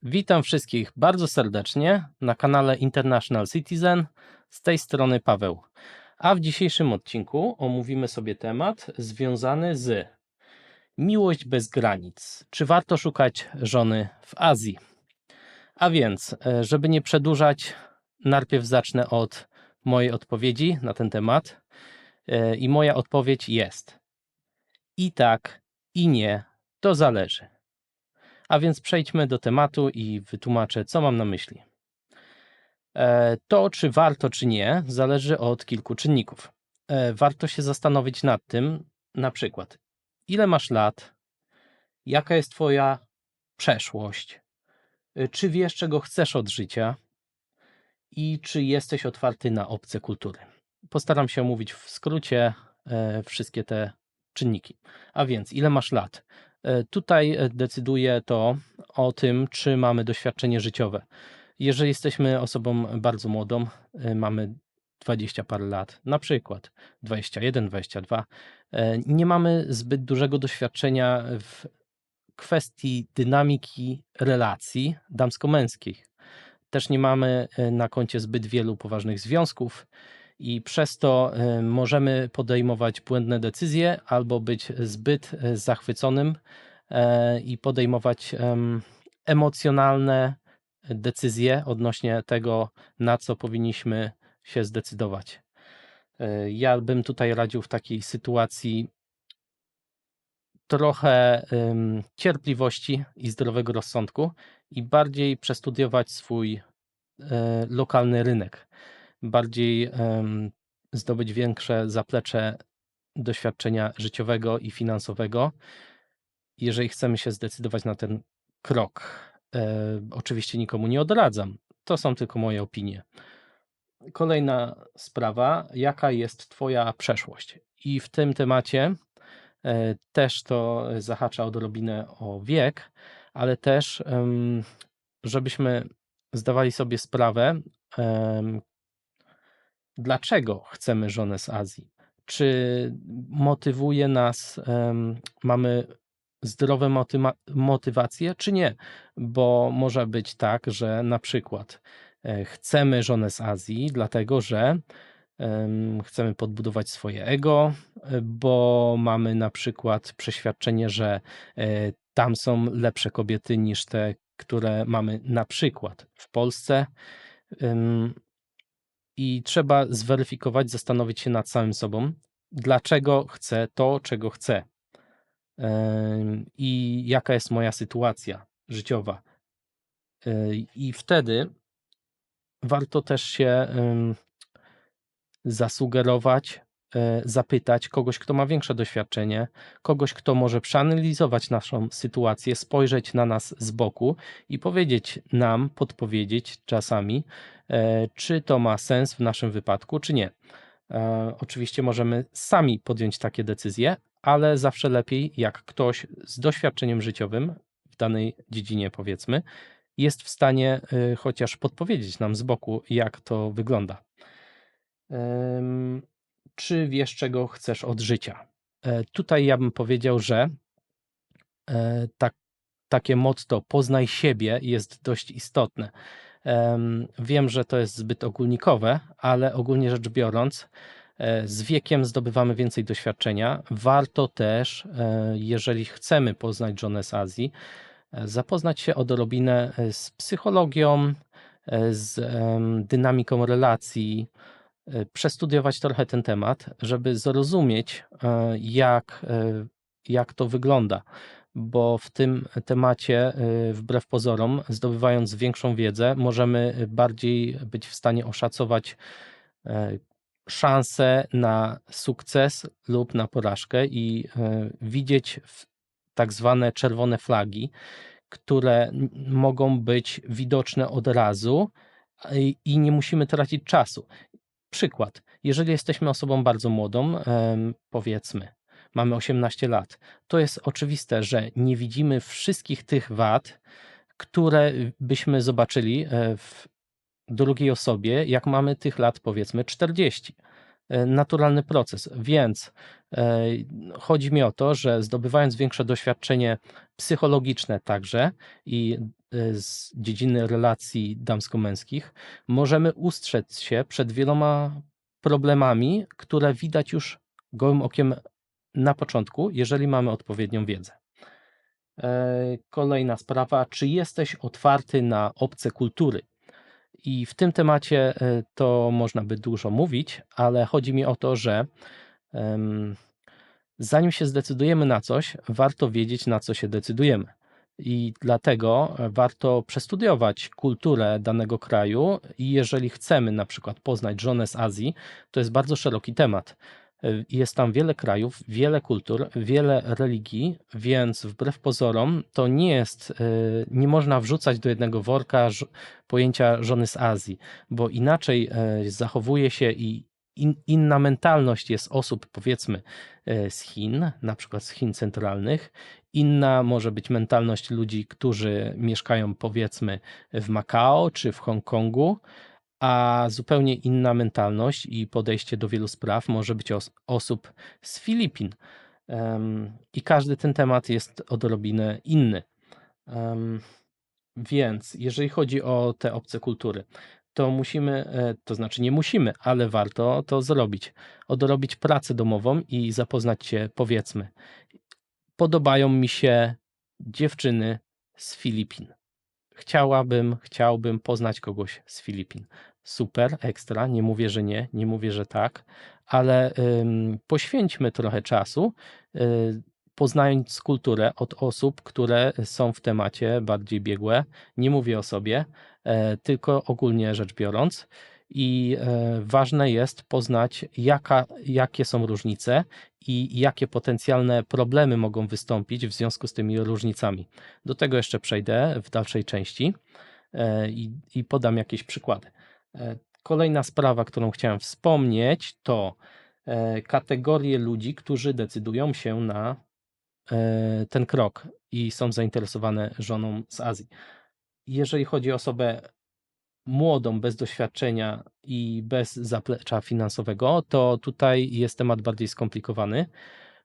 Witam wszystkich bardzo serdecznie na kanale International Citizen. Z tej strony Paweł. A w dzisiejszym odcinku omówimy sobie temat związany z miłość bez granic. Czy warto szukać żony w Azji? A więc, żeby nie przedłużać, najpierw zacznę od mojej odpowiedzi na ten temat. I moja odpowiedź jest i tak, i nie, to zależy. A więc przejdźmy do tematu i wytłumaczę, co mam na myśli. To, czy warto, czy nie, zależy od kilku czynników. Warto się zastanowić nad tym, na przykład, ile masz lat, jaka jest Twoja przeszłość, czy wiesz, czego chcesz od życia i czy jesteś otwarty na obce kultury. Postaram się omówić w skrócie wszystkie te czynniki. A więc, ile masz lat? Tutaj decyduje to o tym, czy mamy doświadczenie życiowe. Jeżeli jesteśmy osobą bardzo młodą, mamy 20 parę lat, na przykład 21, 22, nie mamy zbyt dużego doświadczenia w kwestii dynamiki relacji damsko-męskich. Też nie mamy na koncie zbyt wielu poważnych związków i przez to możemy podejmować błędne decyzje albo być zbyt zachwyconym i podejmować emocjonalne decyzje odnośnie tego, na co powinniśmy się zdecydować. Ja bym tutaj radził w takiej sytuacji trochę cierpliwości i zdrowego rozsądku i bardziej przestudiować swój lokalny rynek, bardziej zdobyć większe zaplecze doświadczenia życiowego i finansowego, jeżeli chcemy się zdecydować na ten krok. Oczywiście nikomu nie odradzam, to są tylko moje opinie. Kolejna sprawa, jaka jest Twoja przeszłość? I w tym temacie też to zahacza odrobinę o wiek, ale też żebyśmy zdawali sobie sprawę, dlaczego chcemy żonę z Azji. Czy motywuje nas, mamy zdrowe motywacje, czy nie? Bo może być tak, że na przykład chcemy żonę z Azji, dlatego że chcemy podbudować swoje ego, bo mamy na przykład przeświadczenie, że tam są lepsze kobiety niż te, które mamy na przykład w Polsce. I trzeba zweryfikować, zastanowić się nad samym sobą, dlaczego chcę to, czego chcę. I jaka jest moja sytuacja życiowa. I wtedy warto też się zasugerować, zapytać kogoś, kto ma większe doświadczenie, kogoś, kto może przeanalizować naszą sytuację, spojrzeć na nas z boku i powiedzieć nam, podpowiedzieć czasami, czy to ma sens w naszym wypadku, czy nie. Oczywiście możemy sami podjąć takie decyzje, ale zawsze lepiej, jak ktoś z doświadczeniem życiowym w danej dziedzinie, powiedzmy, jest w stanie chociaż podpowiedzieć nam z boku, jak to wygląda. Czy wiesz, czego chcesz od życia? Tutaj ja bym powiedział, że takie motto poznaj siebie jest dość istotne. Wiem, że to jest zbyt ogólnikowe, ale ogólnie rzecz biorąc, z wiekiem zdobywamy więcej doświadczenia. Warto też, jeżeli chcemy poznać żonę z Azji, zapoznać się odrobinę z psychologią, z dynamiką relacji, przestudiować trochę ten temat, żeby zrozumieć, jak to wygląda. Bo w tym temacie, wbrew pozorom, zdobywając większą wiedzę, możemy bardziej być w stanie oszacować szanse na sukces lub na porażkę i widzieć tak zwane czerwone flagi, które mogą być widoczne od razu i nie musimy tracić czasu. Przykład, jeżeli jesteśmy osobą bardzo młodą, powiedzmy, mamy 18 lat, to jest oczywiste, że nie widzimy wszystkich tych wad, które byśmy zobaczyli w drugiej osobie, jak mamy tych lat, powiedzmy, 40. naturalny proces, więc chodzi mi o to, że zdobywając większe doświadczenie psychologiczne także i z dziedziny relacji damsko-męskich, możemy ustrzec się przed wieloma problemami, które widać już gołym okiem na początku, jeżeli mamy odpowiednią wiedzę. Kolejna sprawa, czy jesteś otwarty na obce kultury? I w tym temacie to można by dużo mówić, ale chodzi mi o to, że zanim się zdecydujemy na coś, warto wiedzieć, na co się decydujemy. I dlatego warto przestudiować kulturę danego kraju i jeżeli chcemy na przykład poznać żonę z Azji, to jest bardzo szeroki temat. Jest tam wiele krajów, wiele kultur, wiele religii, więc wbrew pozorom to nie jest, nie można wrzucać do jednego worka pojęcia żony z Azji, bo inaczej zachowuje się i inna mentalność jest osób, powiedzmy, z Chin, na przykład z Chin centralnych. Inna może być mentalność ludzi, którzy mieszkają, powiedzmy, w Makao czy w Hongkongu, a zupełnie inna mentalność i podejście do wielu spraw może być osób z Filipin. I każdy ten temat jest odrobinę inny. Więc jeżeli chodzi o te obce kultury, to musimy, to znaczy nie musimy, ale warto to zrobić. Odrobić pracę domową i zapoznać się, powiedzmy. Podobają mi się dziewczyny z Filipin. Chciałbym poznać kogoś z Filipin. Super, ekstra, nie mówię, że nie, nie mówię, że tak, ale poświęćmy trochę czasu, poznając kulturę od osób, które są w temacie bardziej biegłe. Nie mówię o sobie, tylko ogólnie rzecz biorąc. I ważne jest poznać, jakie są różnice i jakie potencjalne problemy mogą wystąpić w związku z tymi różnicami. Do tego jeszcze przejdę w dalszej części i podam jakieś przykłady. Kolejna sprawa, którą chciałem wspomnieć, to kategorie ludzi, którzy decydują się na ten krok i są zainteresowane żoną z Azji. Jeżeli chodzi o osobę młodą, bez doświadczenia i bez zaplecza finansowego, to tutaj jest temat bardziej skomplikowany,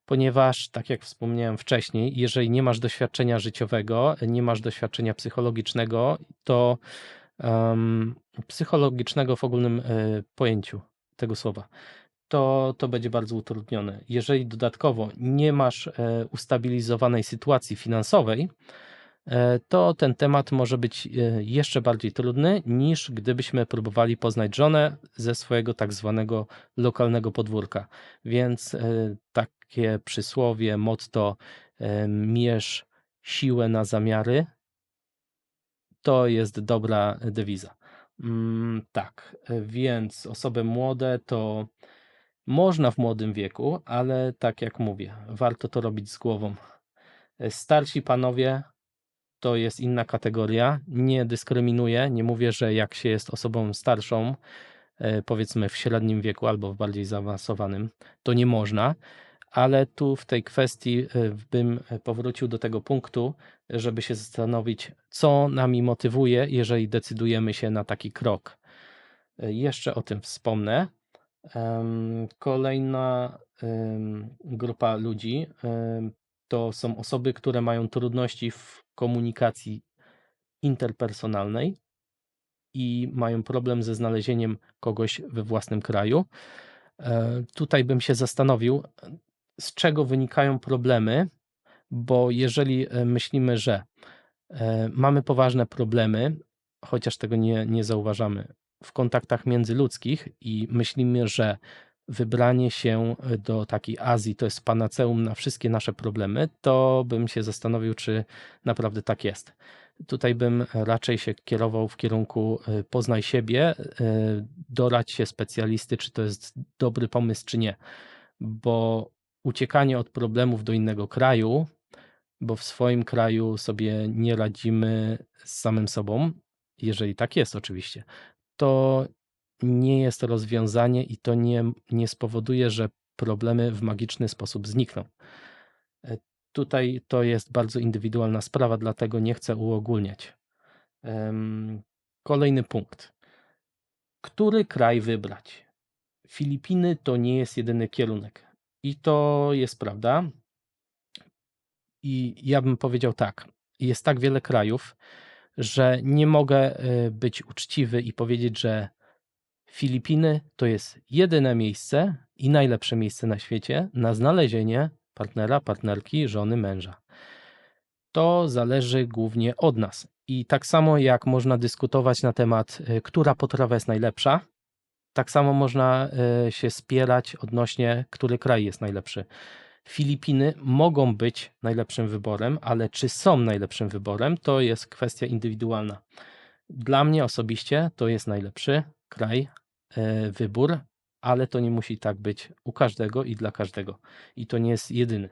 ponieważ, tak jak wspomniałem wcześniej, jeżeli nie masz doświadczenia życiowego, nie masz doświadczenia psychologicznego, to psychologicznego w ogólnym pojęciu tego słowa, to będzie bardzo utrudnione. Jeżeli dodatkowo nie masz ustabilizowanej sytuacji finansowej, to ten temat może być jeszcze bardziej trudny, niż gdybyśmy próbowali poznać żonę ze swojego tak zwanego lokalnego podwórka. Więc takie przysłowie, motto mierz siłę na zamiary, to jest dobra dewiza. Tak, więc osoby młode to można w młodym wieku, ale tak jak mówię, warto to robić z głową. Starsi panowie to jest inna kategoria. Nie dyskryminuję, nie mówię, że jak się jest osobą starszą, powiedzmy w średnim wieku albo w bardziej zaawansowanym, to nie można, ale tu w tej kwestii bym powrócił do tego punktu, żeby się zastanowić, co nami motywuje, jeżeli decydujemy się na taki krok. Jeszcze o tym wspomnę. Kolejna grupa ludzi to są osoby, które mają trudności w komunikacji interpersonalnej i mają problem ze znalezieniem kogoś we własnym kraju. Tutaj bym się zastanowił, z czego wynikają problemy, bo jeżeli myślimy, że mamy poważne problemy, chociaż tego nie zauważamy w kontaktach międzyludzkich i myślimy, że wybranie się do takiej Azji to jest panaceum na wszystkie nasze problemy, to bym się zastanowił, czy naprawdę tak jest. Tutaj bym raczej się kierował w kierunku poznaj siebie, doradź się specjalisty, czy to jest dobry pomysł, czy nie. Bo uciekanie od problemów do innego kraju, bo w swoim kraju sobie nie radzimy z samym sobą, jeżeli tak jest oczywiście, to nie jest rozwiązanie i to nie spowoduje, że problemy w magiczny sposób znikną. Tutaj to jest bardzo indywidualna sprawa, dlatego nie chcę uogólniać. Kolejny punkt. Który kraj wybrać? Filipiny to nie jest jedyny kierunek. I to jest prawda. I ja bym powiedział tak, jest tak wiele krajów, że nie mogę być uczciwy i powiedzieć, że Filipiny to jest jedyne miejsce i najlepsze miejsce na świecie na znalezienie partnera, partnerki, żony, męża. To zależy głównie od nas. I tak samo jak można dyskutować na temat, która potrawa jest najlepsza, tak samo można się spierać odnośnie, który kraj jest najlepszy. Filipiny mogą być najlepszym wyborem, ale czy są najlepszym wyborem, to jest kwestia indywidualna. Dla mnie osobiście to jest najlepszy kraj, wybór, ale to nie musi tak być u każdego i dla każdego. I to nie jest jedyny.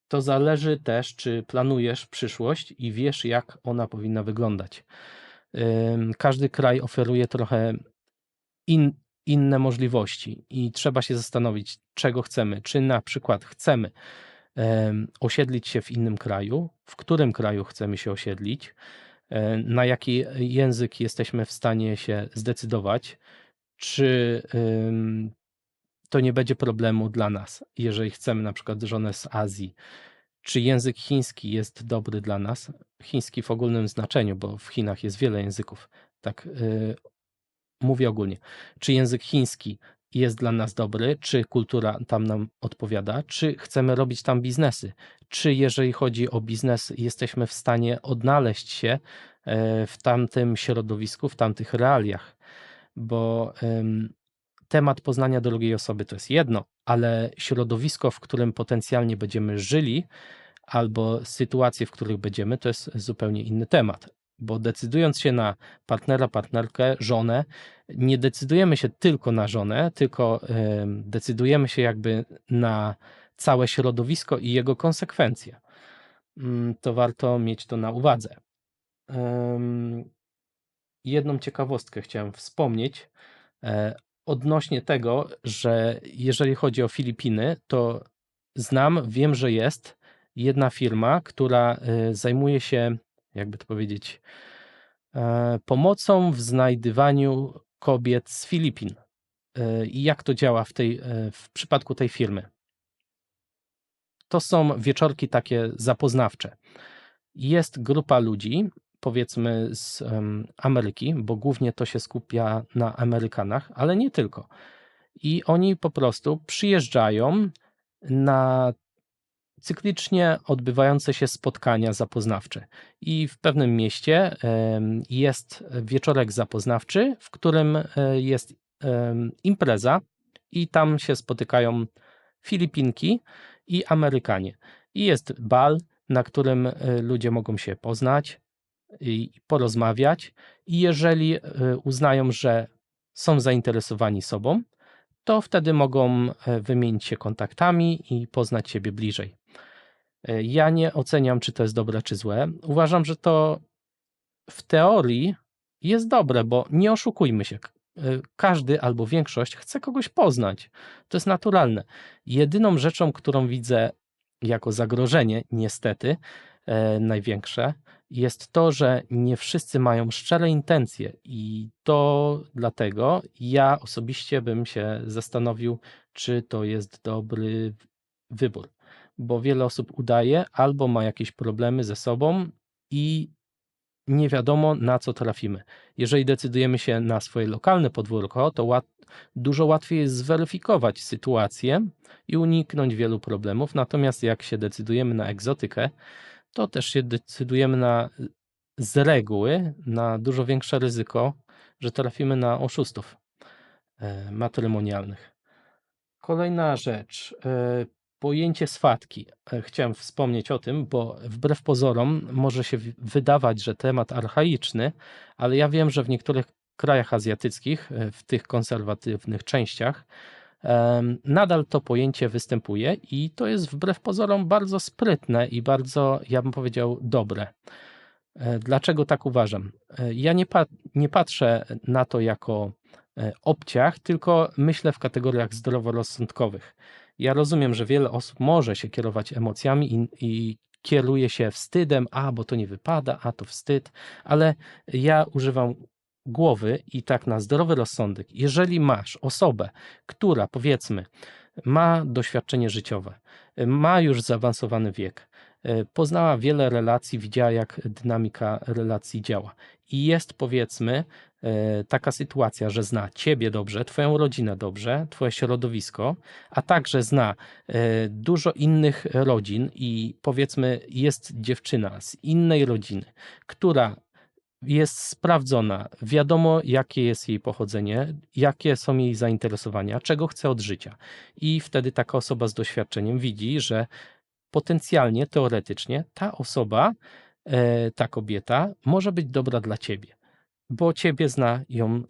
To zależy też, czy planujesz przyszłość i wiesz, jak ona powinna wyglądać. Każdy kraj oferuje trochę inne możliwości i trzeba się zastanowić, czego chcemy. Czy na przykład chcemy osiedlić się w innym kraju, w którym kraju chcemy się osiedlić, na jaki język jesteśmy w stanie się zdecydować, czy to nie będzie problemu dla nas, jeżeli chcemy na przykład żonę z Azji. Czy język chiński jest dobry dla nas? Chiński w ogólnym znaczeniu, bo w Chinach jest wiele języków. Tak mówię ogólnie. Czy język chiński jest dla nas dobry? Czy kultura tam nam odpowiada? Czy chcemy robić tam biznesy? Czy jeżeli chodzi o biznes, jesteśmy w stanie odnaleźć się w tamtym środowisku, w tamtych realiach? Bo temat poznania drugiej osoby to jest jedno, ale środowisko, w którym potencjalnie będziemy żyli, albo sytuacje, w których będziemy, to jest zupełnie inny temat. Bo decydując się na partnera, partnerkę, żonę, nie decydujemy się tylko na żonę, tylko decydujemy się jakby na całe środowisko i jego konsekwencje. To warto mieć to na uwadze. Jedną ciekawostkę chciałem wspomnieć odnośnie tego, że jeżeli chodzi o Filipiny, to wiem, że jest jedna firma, która zajmuje się, jakby to powiedzieć, pomocą w znajdywaniu kobiet z Filipin. I jak to działa w przypadku tej firmy? To są wieczorki takie zapoznawcze. Jest grupa ludzi, powiedzmy z Ameryki, bo głównie to się skupia na Amerykanach, ale nie tylko. I oni po prostu przyjeżdżają na cyklicznie odbywające się spotkania zapoznawcze. I w pewnym mieście jest wieczorek zapoznawczy, w którym jest impreza i tam się spotykają Filipinki i Amerykanie. I jest bal, na którym ludzie mogą się poznać i porozmawiać. I jeżeli uznają, że są zainteresowani sobą, to wtedy mogą wymienić się kontaktami i poznać siebie bliżej. Ja nie oceniam, czy to jest dobre, czy złe. Uważam, że to w teorii jest dobre, bo nie oszukujmy się. Każdy albo większość chce kogoś poznać. To jest naturalne. Jedyną rzeczą, którą widzę jako zagrożenie, niestety, największe, jest to, że nie wszyscy mają szczere intencje i to dlatego ja osobiście bym się zastanowił, czy to jest dobry wybór, bo wiele osób udaje albo ma jakieś problemy ze sobą i nie wiadomo, na co trafimy. Jeżeli decydujemy się na swoje lokalne podwórko, to dużo łatwiej jest zweryfikować sytuację i uniknąć wielu problemów. Natomiast jak się decydujemy na egzotykę, to też się decydujemy z reguły na dużo większe ryzyko, że trafimy na oszustów matrymonialnych. Kolejna rzecz. Pojęcie swatki. Chciałem wspomnieć o tym, bo wbrew pozorom może się wydawać, że temat archaiczny, ale ja wiem, że w niektórych krajach azjatyckich, w tych konserwatywnych częściach, nadal to pojęcie występuje i to jest wbrew pozorom bardzo sprytne i bardzo, ja bym powiedział, dobre. Dlaczego tak uważam? Ja nie patrzę na to jako obciach, tylko myślę w kategoriach zdroworozsądkowych. Ja rozumiem, że wiele osób może się kierować emocjami i kieruje się wstydem, bo to nie wypada, to wstyd, ale ja używam głowy i tak na zdrowy rozsądek, jeżeli masz osobę, która powiedzmy ma doświadczenie życiowe, ma już zaawansowany wiek, poznała wiele relacji, widziała jak dynamika relacji działa i jest powiedzmy taka sytuacja, że zna ciebie dobrze, twoją rodzinę dobrze, twoje środowisko, a także zna dużo innych rodzin i powiedzmy jest dziewczyna z innej rodziny, która jest sprawdzona, wiadomo jakie jest jej pochodzenie, jakie są jej zainteresowania, czego chce od życia. I wtedy taka osoba z doświadczeniem widzi, że potencjalnie, teoretycznie ta osoba, ta kobieta może być dobra dla ciebie, bo ciebie zna,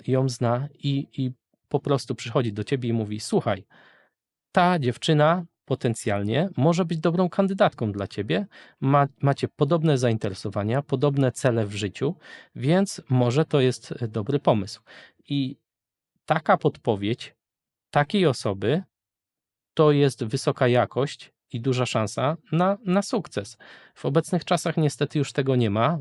ją zna i po prostu przychodzi do ciebie i mówi: słuchaj, ta dziewczyna potencjalnie może być dobrą kandydatką dla ciebie. Macie podobne zainteresowania, podobne cele w życiu, więc może to jest dobry pomysł. I taka podpowiedź takiej osoby to jest wysoka jakość i duża szansa na sukces. W obecnych czasach niestety już tego nie ma,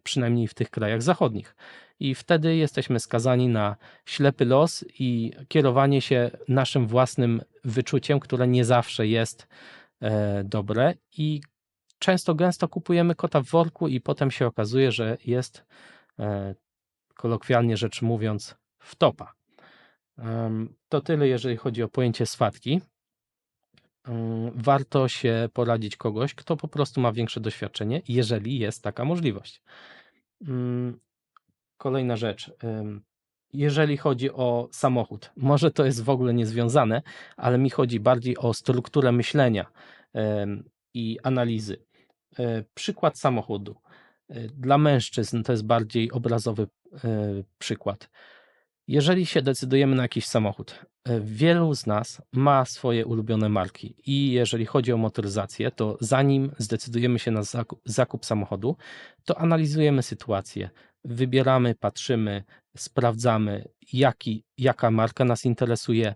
przynajmniej w tych krajach zachodnich. I wtedy jesteśmy skazani na ślepy los i kierowanie się naszym własnym wyczuciem, które nie zawsze jest dobre. I często gęsto kupujemy kota w worku i potem się okazuje, że jest, kolokwialnie rzecz mówiąc, wtopa. To tyle, jeżeli chodzi o pojęcie swatki. Warto się poradzić kogoś, kto po prostu ma większe doświadczenie, jeżeli jest taka możliwość. Kolejna rzecz. Jeżeli chodzi o samochód, może to jest w ogóle niezwiązane, ale mi chodzi bardziej o strukturę myślenia i analizy. Przykład samochodu. Dla mężczyzn to jest bardziej obrazowy przykład. Jeżeli się decydujemy na jakiś samochód, wielu z nas ma swoje ulubione marki i jeżeli chodzi o motoryzację, to zanim zdecydujemy się na zakup samochodu, to analizujemy sytuację, wybieramy, patrzymy, sprawdzamy, jaka marka nas interesuje,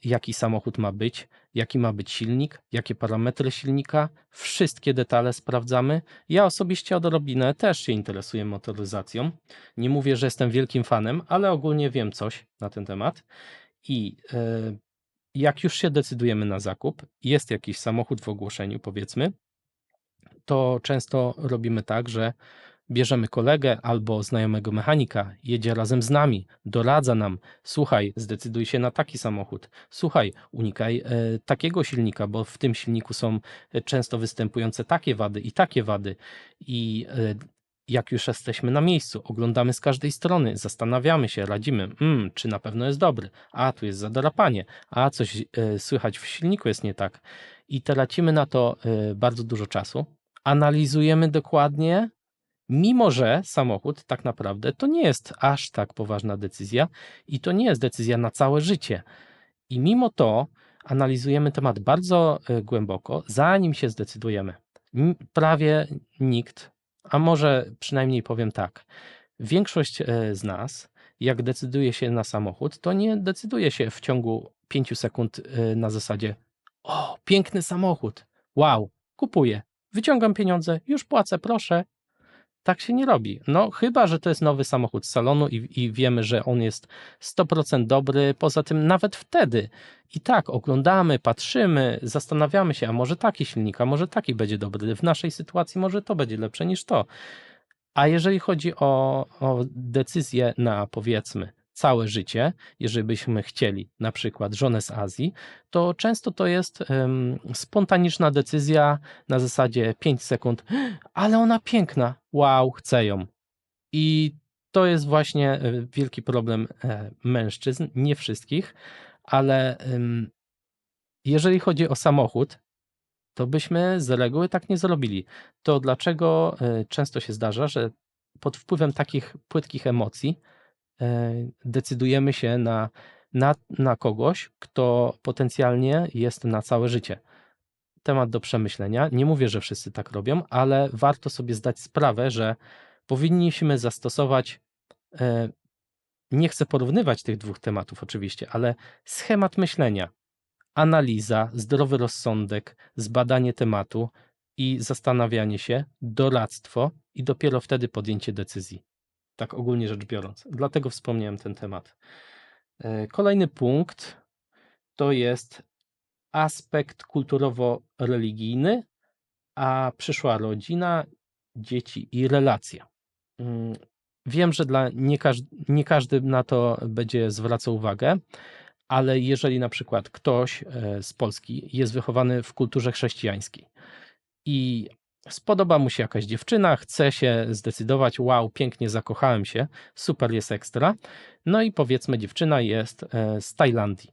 jaki samochód ma być, jaki ma być silnik, jakie parametry silnika, wszystkie detale sprawdzamy. Ja osobiście odrobinę też się interesuję motoryzacją. Nie mówię, że jestem wielkim fanem, ale ogólnie wiem coś na ten temat. I jak już się decydujemy na zakup, jest jakiś samochód w ogłoszeniu, powiedzmy, to często robimy tak, że bierzemy kolegę albo znajomego mechanika, jedzie razem z nami, doradza nam: słuchaj, zdecyduj się na taki samochód, słuchaj, unikaj takiego silnika, bo w tym silniku są często występujące takie wady i takie wady. I jak już jesteśmy na miejscu, oglądamy z każdej strony, zastanawiamy się, radzimy, czy na pewno jest dobry, a tu jest zadrapanie, a coś słychać w silniku jest nie tak. I tracimy na to bardzo dużo czasu, analizujemy dokładnie, mimo że samochód tak naprawdę to nie jest aż tak poważna decyzja i to nie jest decyzja na całe życie. I mimo to analizujemy temat bardzo głęboko, zanim się zdecydujemy. Prawie nikt, a może przynajmniej powiem tak, większość z nas, jak decyduje się na samochód, to nie decyduje się w ciągu 5 sekund na zasadzie: o, piękny samochód, wow, kupuję, wyciągam pieniądze, już płacę, proszę. Tak się nie robi. No, chyba że to jest nowy samochód z salonu i wiemy, że on jest 100% dobry. Poza tym nawet wtedy i tak oglądamy, patrzymy, zastanawiamy się, a może taki silnik, a może taki będzie dobry. W naszej sytuacji może to będzie lepsze niż to. A jeżeli chodzi o decyzję na, powiedzmy, całe życie, jeżeli byśmy chcieli na przykład żonę z Azji, to często to jest spontaniczna decyzja na zasadzie 5 sekund, ale ona piękna, wow, chcę ją. I to jest właśnie wielki problem mężczyzn, nie wszystkich, ale jeżeli chodzi o samochód, to byśmy z reguły tak nie zrobili. To dlaczego często się zdarza, że pod wpływem takich płytkich emocji decydujemy się na kogoś, kto potencjalnie jest na całe życie. Temat do przemyślenia. Nie mówię, że wszyscy tak robią, ale warto sobie zdać sprawę, że powinniśmy zastosować, nie chcę porównywać tych dwóch tematów oczywiście, ale schemat myślenia, analiza, zdrowy rozsądek, zbadanie tematu i zastanawianie się, doradztwo i dopiero wtedy podjęcie decyzji. tak ogólnie rzecz biorąc. Dlatego wspomniałem ten temat. Kolejny punkt to jest aspekt kulturowo-religijny, a przyszła rodzina, dzieci i relacje. Wiem, że nie każdy na to będzie zwracał uwagę, ale jeżeli na przykład ktoś z Polski jest wychowany w kulturze chrześcijańskiej i spodoba mu się jakaś dziewczyna, chce się zdecydować, wow, pięknie zakochałem się, super, jest ekstra, no i powiedzmy dziewczyna jest z Tajlandii.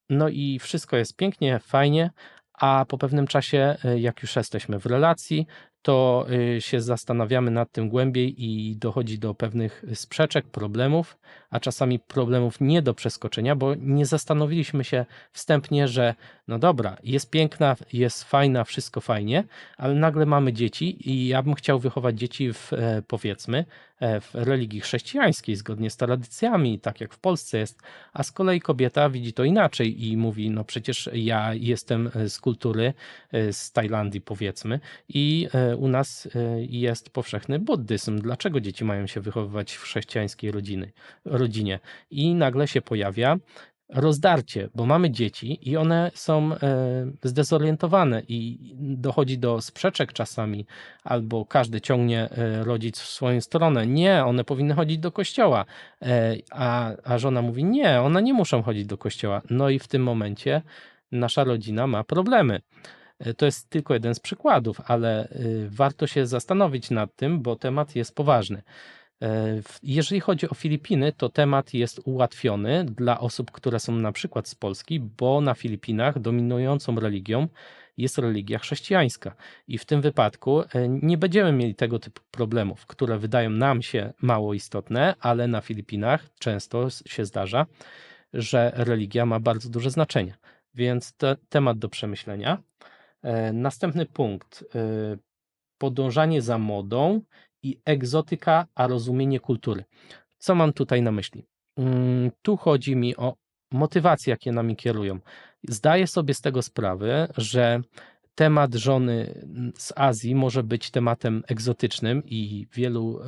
No i wszystko jest pięknie, fajnie, a po pewnym czasie, jak już jesteśmy w relacji, to się zastanawiamy nad tym głębiej i dochodzi do pewnych sprzeczek, problemów, a czasami problemów nie do przeskoczenia, bo nie zastanowiliśmy się wstępnie, że no dobra, jest piękna, jest fajna, wszystko fajnie, ale nagle mamy dzieci i ja bym chciał wychować dzieci powiedzmy, w religii chrześcijańskiej, zgodnie z tradycjami, tak jak w Polsce jest, a z kolei kobieta widzi to inaczej i mówi, no przecież ja jestem z kultury, z Tajlandii powiedzmy i u nas jest powszechny buddyzm. Dlaczego dzieci mają się wychowywać w chrześcijańskiej rodzinie? I nagle się pojawia rozdarcie, bo mamy dzieci i one są zdezorientowane i dochodzi do sprzeczek czasami, albo każdy ciągnie rodzic w swoją stronę. Nie, one powinny chodzić do kościoła, a żona mówi nie, one nie muszą chodzić do kościoła. No i w tym momencie nasza rodzina ma problemy. To jest tylko jeden z przykładów, ale warto się zastanowić nad tym, bo temat jest poważny. Jeżeli chodzi o Filipiny, to temat jest ułatwiony dla osób, które są na przykład z Polski, bo na Filipinach dominującą religią jest religia chrześcijańska. I w tym wypadku nie będziemy mieli tego typu problemów, które wydają nam się mało istotne, ale na Filipinach często się zdarza, że religia ma bardzo duże znaczenie. Więc temat do przemyślenia. Następny punkt. Podążanie za modą i egzotyka, a rozumienie kultury. Co mam tutaj na myśli? Tu chodzi mi o motywacje, jakie nami kierują. Zdaję sobie z tego sprawę, że temat żony z Azji może być tematem egzotycznym i wielu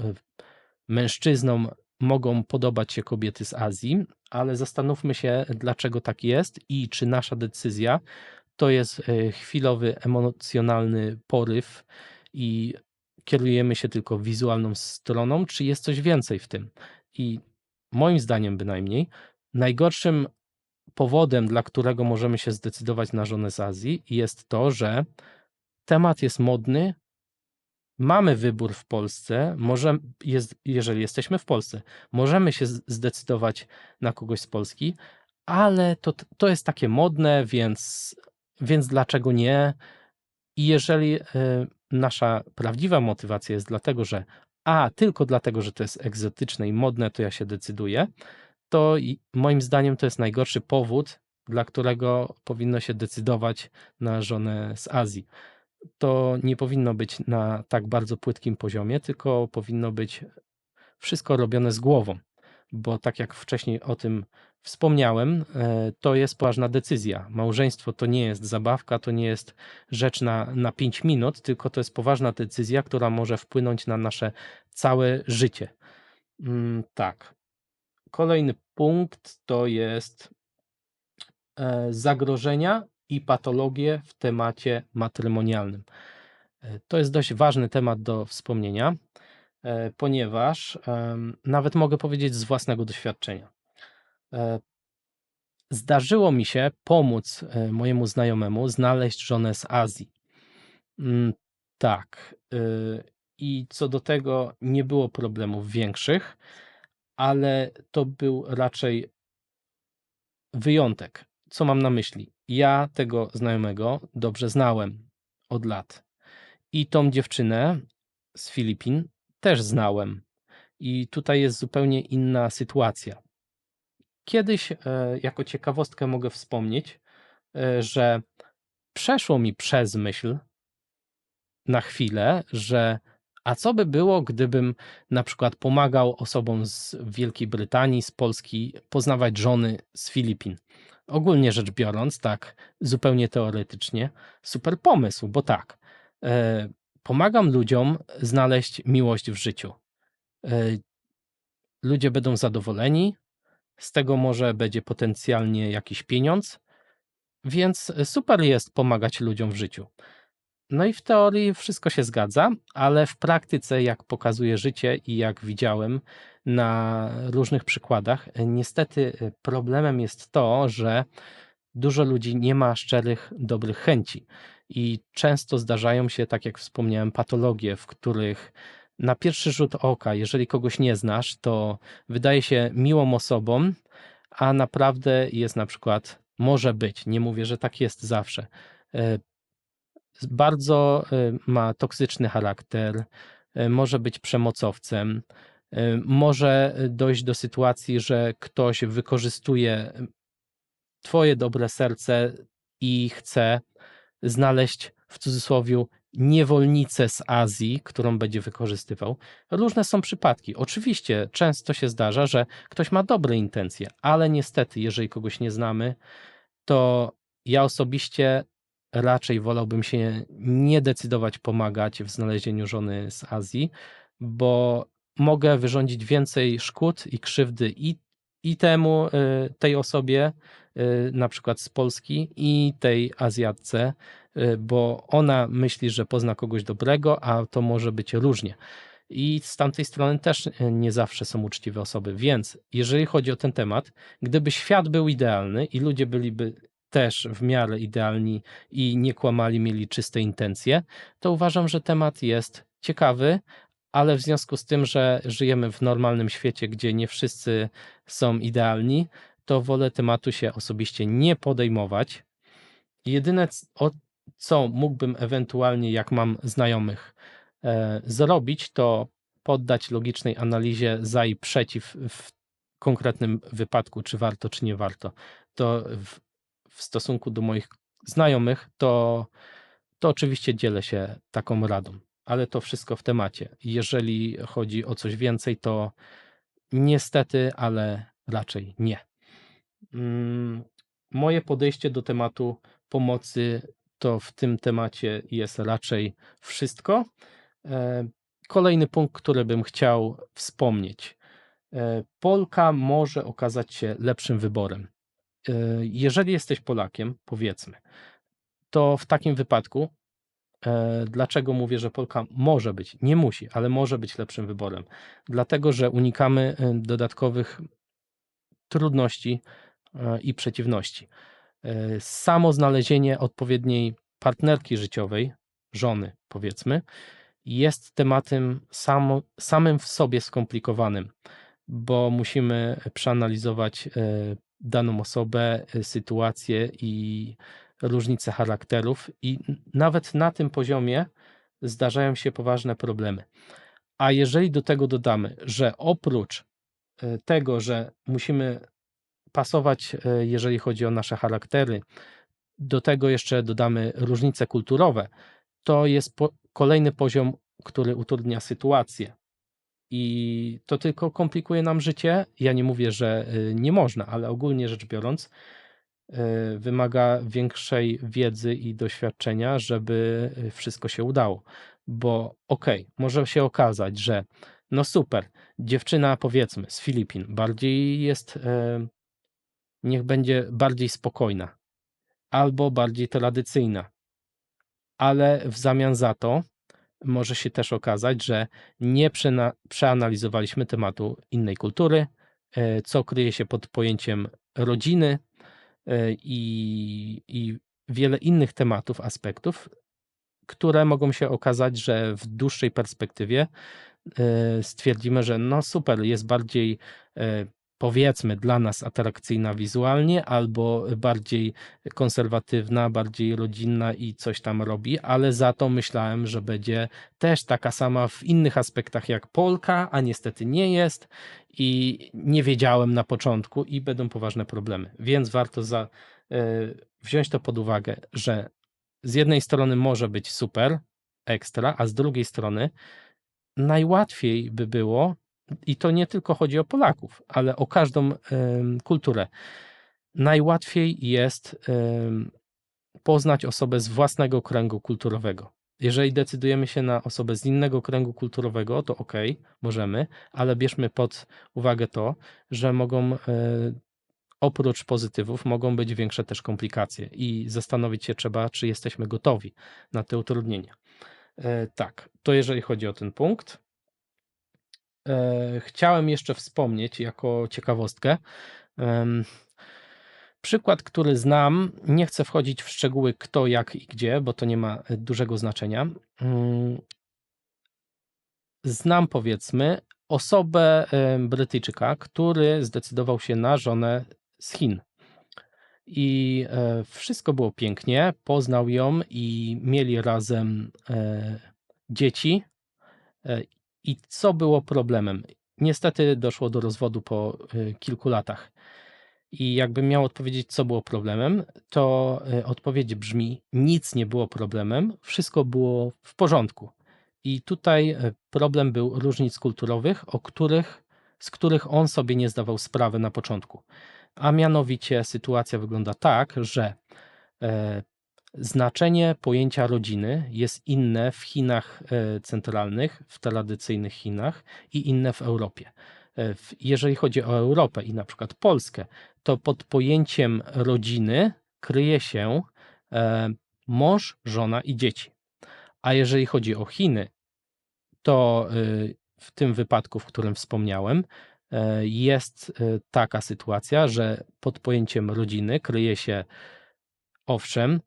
mężczyznom mogą podobać się kobiety z Azji, ale zastanówmy się, dlaczego tak jest i czy nasza decyzja to jest chwilowy, emocjonalny poryw i kierujemy się tylko wizualną stroną, czy jest coś więcej w tym. I moim zdaniem bynajmniej najgorszym powodem, dla którego możemy się zdecydować na żonę z Azji, jest to, że temat jest modny, mamy wybór w Polsce, jeżeli jesteśmy w Polsce, możemy się zdecydować na kogoś z Polski, ale to jest takie modne, więc dlaczego nie? I jeżeli nasza prawdziwa motywacja jest tylko dlatego, że to jest egzotyczne i modne, to ja się decyduję, to moim zdaniem to jest najgorszy powód, dla którego powinno się decydować na żonę z Azji. To nie powinno być na tak bardzo płytkim poziomie, tylko powinno być wszystko robione z głową, bo tak jak wcześniej o tym wspomniałem, to jest poważna decyzja. Małżeństwo to nie jest zabawka, to nie jest rzecz na 5 minut, tylko to jest poważna decyzja, która może wpłynąć na nasze całe życie. Tak. Kolejny punkt to jest zagrożenia i patologie w temacie matrymonialnym. To jest dość ważny temat do wspomnienia, ponieważ nawet mogę powiedzieć z własnego doświadczenia. Zdarzyło mi się pomóc mojemu znajomemu znaleźć żonę z Azji. Tak. I co do tego nie było problemów większych, ale to był raczej wyjątek. Co mam na myśli? Ja tego znajomego dobrze znałem od lat. I tą dziewczynę z Filipin też znałem. I tutaj jest zupełnie inna sytuacja. Kiedyś, jako ciekawostkę mogę wspomnieć, że przeszło mi przez myśl na chwilę, że a co by było, gdybym na przykład pomagał osobom z Wielkiej Brytanii, z Polski poznawać żony z Filipin. Ogólnie rzecz biorąc, tak zupełnie teoretycznie, super pomysł, bo tak, pomagam ludziom znaleźć miłość w życiu. ludzie będą zadowoleni, z tego może będzie potencjalnie jakiś pieniądz, więc super jest pomagać ludziom w życiu. No i w teorii wszystko się zgadza, ale w praktyce, jak pokazuje życie i jak widziałem na różnych przykładach, niestety problemem jest to, że dużo ludzi nie ma szczerych, dobrych chęci. I często zdarzają się, tak jak wspomniałem, patologie, w których na pierwszy rzut oka, jeżeli kogoś nie znasz, to wydaje się miłą osobą, a naprawdę jest na przykład, może być, nie mówię, że tak jest zawsze, e, bardzo ma toksyczny charakter, może być przemocowcem, może dojść do sytuacji, że ktoś wykorzystuje twoje dobre serce i chce znaleźć w cudzysłowie niewolnicę z Azji, którą będzie wykorzystywał. Różne są przypadki. Oczywiście często się zdarza, że ktoś ma dobre intencje, ale niestety, jeżeli kogoś nie znamy, to ja osobiście raczej wolałbym się nie decydować pomagać w znalezieniu żony z Azji, bo mogę wyrządzić więcej szkód i krzywdy i temu, tej osobie, na przykład z Polski, i tej Azjatce, bo ona myśli, że pozna kogoś dobrego, a to może być różnie. I z tamtej strony też nie zawsze są uczciwe osoby. Więc jeżeli chodzi o ten temat, gdyby świat był idealny i ludzie byliby też w miarę idealni i nie kłamali, mieli czyste intencje, to uważam, że temat jest ciekawy, ale w związku z tym, że żyjemy w normalnym świecie, gdzie nie wszyscy są idealni, to wolę tematu się osobiście nie podejmować. Jedyne, co mógłbym ewentualnie, jak mam znajomych, zrobić, to poddać logicznej analizie za i przeciw w konkretnym wypadku, czy warto, czy nie warto. To w stosunku do moich znajomych, to oczywiście dzielę się taką radą, ale to wszystko w temacie. Jeżeli chodzi o coś więcej, to niestety, ale raczej nie. Moje podejście do tematu pomocy to w tym temacie jest raczej wszystko. Kolejny punkt, który bym chciał wspomnieć. Polka może okazać się lepszym wyborem. Jeżeli jesteś Polakiem, powiedzmy, to w takim wypadku, dlaczego mówię, że Polka może być, nie musi, ale może być lepszym wyborem? Dlatego, że unikamy dodatkowych trudności i przeciwności. Samo znalezienie odpowiedniej partnerki życiowej, żony powiedzmy, jest tematem samym w sobie skomplikowanym, bo musimy przeanalizować daną osobę, sytuację i różnice charakterów, i nawet na tym poziomie zdarzają się poważne problemy. A jeżeli do tego dodamy, że oprócz tego, że musimy pasować, jeżeli chodzi o nasze charaktery, do tego jeszcze dodamy różnice kulturowe, to jest kolejny poziom, który utrudnia sytuację. I to tylko komplikuje nam życie. Ja nie mówię, że nie można, ale ogólnie rzecz biorąc, wymaga większej wiedzy i doświadczenia, żeby wszystko się udało. Bo może się okazać, że no super, dziewczyna powiedzmy z Filipin bardziej jest, niech będzie bardziej spokojna albo bardziej tradycyjna, ale w zamian za to może się też okazać, że nie przeanalizowaliśmy tematu innej kultury, co kryje się pod pojęciem rodziny, i wiele innych tematów, aspektów, które mogą się okazać, że w dłuższej perspektywie stwierdzimy, że no super, jest bardziej powiedzmy dla nas atrakcyjna wizualnie, albo bardziej konserwatywna, bardziej rodzinna i coś tam robi, ale za to myślałem, że będzie też taka sama w innych aspektach jak Polka, a niestety nie jest i nie wiedziałem na początku i będą poważne problemy. Więc warto wziąć to pod uwagę, że z jednej strony może być super, ekstra, a z drugiej strony najłatwiej by było, i to nie tylko chodzi o Polaków, ale o każdą kulturę, najłatwiej jest poznać osobę z własnego kręgu kulturowego. Jeżeli decydujemy się na osobę z innego kręgu kulturowego, to możemy, ale bierzmy pod uwagę to, że oprócz pozytywów mogą być większe też komplikacje i zastanowić się trzeba, czy jesteśmy gotowi na te utrudnienia. Tak, to jeżeli chodzi o ten punkt. Chciałem jeszcze wspomnieć jako ciekawostkę. Przykład, który znam, nie chcę wchodzić w szczegóły kto, jak i gdzie, bo to nie ma dużego znaczenia. Znam, powiedzmy, osobę Brytyjczyka, który zdecydował się na żonę z Chin. I wszystko było pięknie, poznał ją i mieli razem dzieci. I co było problemem? Niestety doszło do rozwodu po kilku latach. I jakbym miał odpowiedzieć, co było problemem, to odpowiedź brzmi: nic nie było problemem, wszystko było w porządku. I tutaj problem był różnic kulturowych, z których on sobie nie zdawał sprawy na początku. A mianowicie sytuacja wygląda tak, że znaczenie pojęcia rodziny jest inne w Chinach centralnych, w tradycyjnych Chinach i inne w Europie. Jeżeli chodzi o Europę i na przykład Polskę, to pod pojęciem rodziny kryje się mąż, żona i dzieci. A jeżeli chodzi o Chiny, to w tym wypadku, w którym wspomniałem, jest taka sytuacja, że pod pojęciem rodziny kryje się, owszem,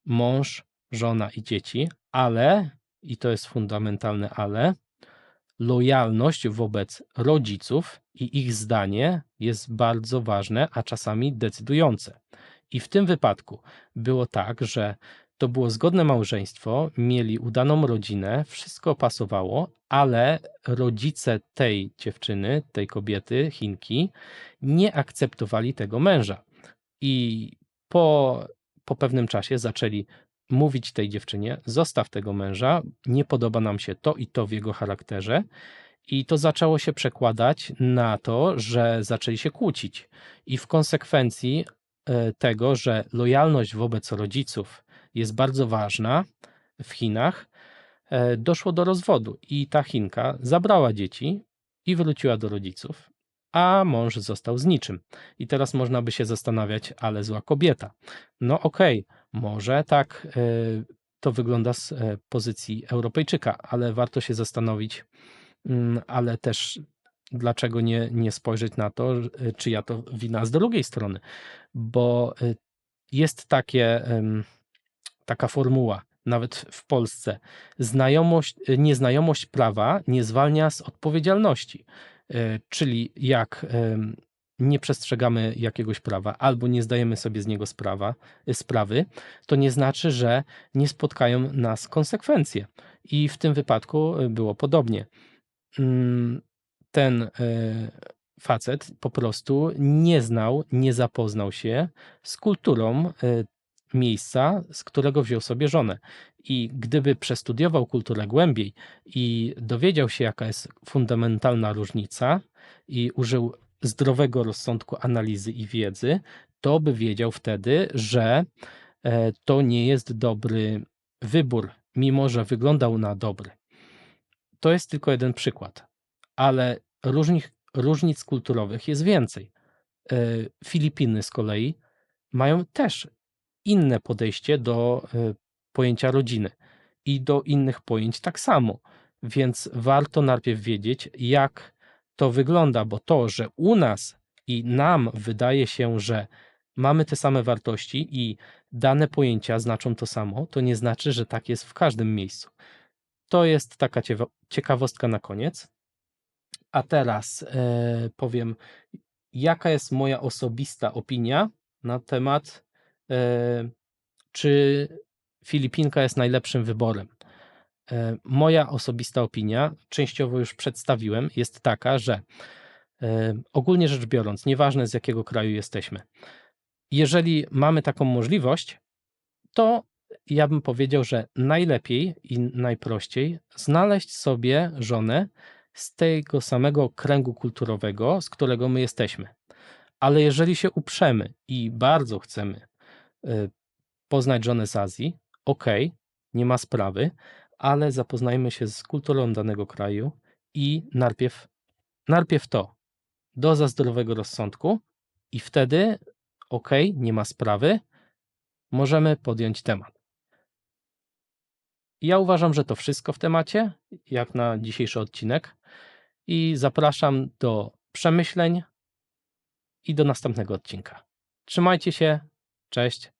mąż, żona i dzieci, ale, i to jest fundamentalne ale, lojalność wobec rodziców i ich zdanie jest bardzo ważne, a czasami decydujące. I w tym wypadku było tak, że to było zgodne małżeństwo, mieli udaną rodzinę, wszystko pasowało, ale rodzice tej dziewczyny, tej kobiety, Chinki, nie akceptowali tego męża. I po pewnym czasie zaczęli mówić tej dziewczynie: zostaw tego męża, nie podoba nam się to i to w jego charakterze. I to zaczęło się przekładać na to, że zaczęli się kłócić. I w konsekwencji tego, że lojalność wobec rodziców jest bardzo ważna w Chinach, doszło do rozwodu. I ta Chinka zabrała dzieci i wróciła do rodziców, a mąż został z niczym. I teraz można by się zastanawiać, ale zła kobieta. No okej, może tak to wygląda z pozycji Europejczyka, ale warto się zastanowić, ale też dlaczego nie spojrzeć na to, czyja to wina z drugiej strony. Bo jest taka formuła, nawet w Polsce: nieznajomość prawa nie zwalnia z odpowiedzialności. Czyli jak nie przestrzegamy jakiegoś prawa albo nie zdajemy sobie z niego sprawy, to nie znaczy, że nie spotkają nas konsekwencje. I w tym wypadku było podobnie. Ten facet po prostu nie zapoznał się z kulturą miejsca, z którego wziął sobie żonę. I gdyby przestudiował kulturę głębiej i dowiedział się, jaka jest fundamentalna różnica i użył zdrowego rozsądku, analizy i wiedzy, to by wiedział wtedy, że to nie jest dobry wybór, mimo że wyglądał na dobry. To jest tylko jeden przykład, ale różnic kulturowych jest więcej. Filipiny z kolei mają też inne podejście do pojęcia rodziny i do innych pojęć tak samo. Więc warto najpierw wiedzieć, jak to wygląda, bo to, że u nas i nam wydaje się, że mamy te same wartości i dane pojęcia znaczą to samo, to nie znaczy, że tak jest w każdym miejscu. To jest taka ciekawostka na koniec. A teraz powiem, jaka jest moja osobista opinia na temat, czy Filipinka jest najlepszym wyborem. Moja osobista opinia, częściowo już przedstawiłem, jest taka, że ogólnie rzecz biorąc, nieważne z jakiego kraju jesteśmy, jeżeli mamy taką możliwość, to ja bym powiedział, że najlepiej i najprościej znaleźć sobie żonę z tego samego kręgu kulturowego, z którego my jesteśmy. Ale jeżeli się uprzemy i bardzo chcemy poznać żonę z Azji, okej, nie ma sprawy, ale zapoznajmy się z kulturą danego kraju i najpierw to, doza zdrowego rozsądku i wtedy nie ma sprawy, możemy podjąć temat. Ja uważam, że to wszystko w temacie, jak na dzisiejszy odcinek i zapraszam do przemyśleń i do następnego odcinka. Trzymajcie się, cześć.